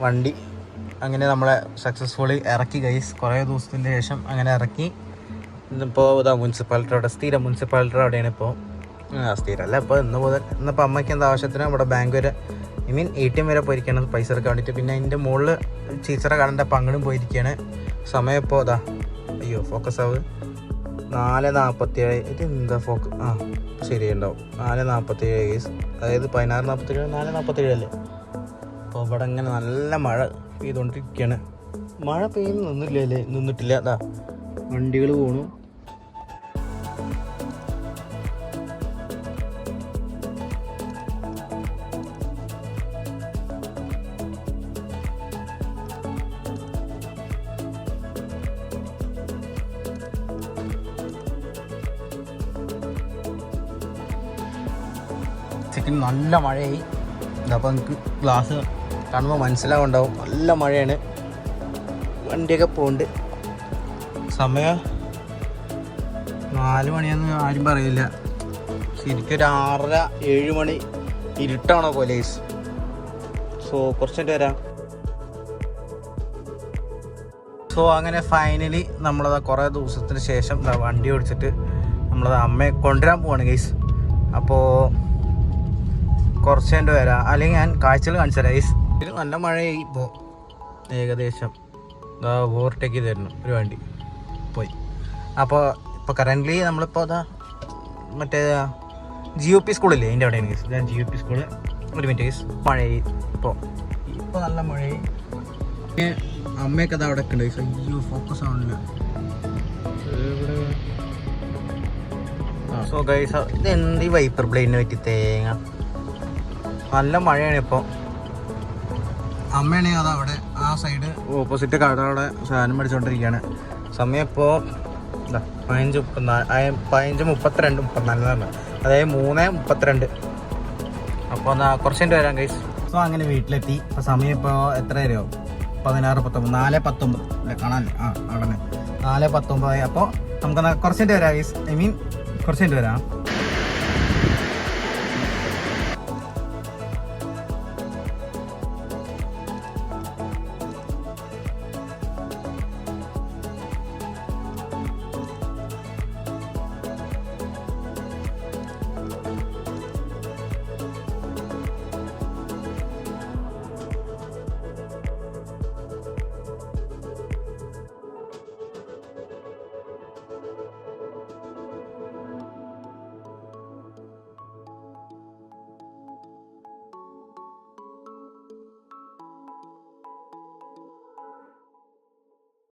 വണ്ടി അങ്ങനെ നമ്മളെ സക്സസ്ഫുള്ളി ഇറക്കി ഗൈസ്. കുറേ ദിവസത്തിന് ശേഷം അങ്ങനെ ഇറക്കി. ഇന്നിപ്പോൾ ഇതാ മുനിസിപ്പാലിറ്റിയുടെ സ്ഥിരം മുനിസിപ്പാലിറ്റിയുടെ അവിടെയാണ് ഇപ്പോൾ. സ്ഥിരമല്ല ഇപ്പോൾ ഇന്നിപ്പോൾ അമ്മയ്ക്ക് എന്താ ആവശ്യത്തിന് ഇവിടെ ബാങ്ക് വരെ ATM വരെ പോയിരിക്കുകയാണ് പൈസ എടുക്കാൻ വേണ്ടിയിട്ട്. പിന്നെ അതിൻ്റെ മുകളിൽ ടീച്ചറെ കാണേണ്ട അപ്പം അങ്ങോട്ടും പോയിരിക്കുകയാണ്. സമയം ഇപ്പോൾ ഇതാ അയ്യോ ഫോക്കസ് ആവ് 4:47. ഇത് എന്താ ശരി ഉണ്ടാവും 4:47 കേസ്, അതായത് 16:47 4:47 അല്ലേ. അപ്പോൾ ഇവിടെ ഇങ്ങനെ നല്ല മഴ പെയ്തുകൊണ്ടിരിക്കുകയാണ്. മഴ പെയ്യുന്നു നിന്നിട്ടില്ല. അതാ വണ്ടികൾ പോണു. നല്ല മഴയായി. അപ്പോൾ നമുക്ക് ഗ്ലാസ് കാണുമ്പോൾ മനസ്സിലാവുണ്ടാവും നല്ല മഴയാണ്. വണ്ടിയൊക്കെ പോകുന്നുണ്ട്. സമയം 4 മണിയൊന്നും ആരും പറയില്ല. ശരിക്കും ഒരു 6:30 7 മണി ഇരുട്ടാണോ പോലെ. സോ കുറച്ചിട്ട് വരാം. സോ അങ്ങനെ ഫൈനലി നമ്മളത് കുറേ ദിവസത്തിന് ശേഷം വണ്ടി ഓടിച്ചിട്ട് നമ്മളത് അമ്മയെ കൊണ്ടുവരാൻ പോവാണ് ഗൈസ്. അപ്പോൾ കുറച്ച് കഴിഞ്ഞ് വരാം, അല്ലെങ്കിൽ ഞാൻ കാഴ്ചകൾ കാണിച്ചു തരാം ഗൈസ്. ഇത് നല്ല മഴയായി. ഇപ്പോൾ ഏകദേശം ഓവർടേക്ക് ചെയ്തായിരുന്നു ഒരു വണ്ടി പോയി. ഇപ്പോൾ കറൻ്റ്ലി നമ്മളിപ്പോൾ മറ്റേ GOP സ്കൂളില്ലേ അതിൻ്റെ അവിടെയാണ് ഗൈസ്. ഞാൻ GOP സ്കൂള്. ഒരു മിനിറ്റ് ഗൈസ്. മഴയായി ഇപ്പോൾ നല്ല മഴയായി. അമ്മയൊക്കെ അത് അവിടെ ഉണ്ട് ഗൈസ്. അയ്യോ ഫോക്കസ് ആവണില്ല. സോ ഗൈസ് ഇത് എന്ത് വൈപ്പർ ബ്ലേഡിനെ പറ്റി തേങ്ങ. നല്ല മഴയാണ് ഇപ്പോൾ. അമ്മയാണെങ്കിൽ അത് അവിടെ ആ സൈഡ് ഓപ്പോസിറ്റ് കടയുടെ സാധനം മേടിച്ചുകൊണ്ടിരിക്കുകയാണ്. സമയം ഇപ്പോൾ 15:32 അതായത് 3:32. അപ്പോൾ കുറച്ച് കഴിഞ്ഞ് വരാം ഗൈസ്. സോ അങ്ങനെ വീട്ടിലെത്തി. ഇപ്പോൾ സമയം ഇപ്പോൾ എത്ര വരെയോ 16:19 4:19 കാണാനല്ലേ അവിടെ 4:19. അപ്പോൾ നമുക്ക് കുറച്ച് കഴിഞ്ഞ് വരാം ഗൈസ്. കുറച്ച് കഴിഞ്ഞ് വരാം.